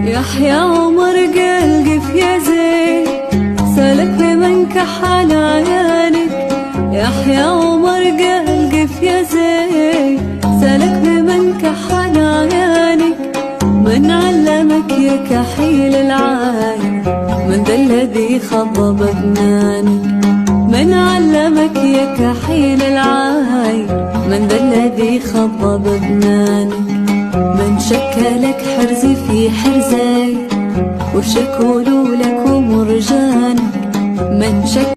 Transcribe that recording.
يحيى عمر قلقف يا زين، سلك بمن كحل عيانك. يحيى عمر قلقف يا زين، سلك بمن كحل عيانك. من علمك يا كحيل العاين، من ذا الذي خضب بنانك. من علمك يا كحيل العاين، من ذا الذي خضب بنانك. من شكلك حرزي في حرزي، وشكولوا لك ومرجانك. من شك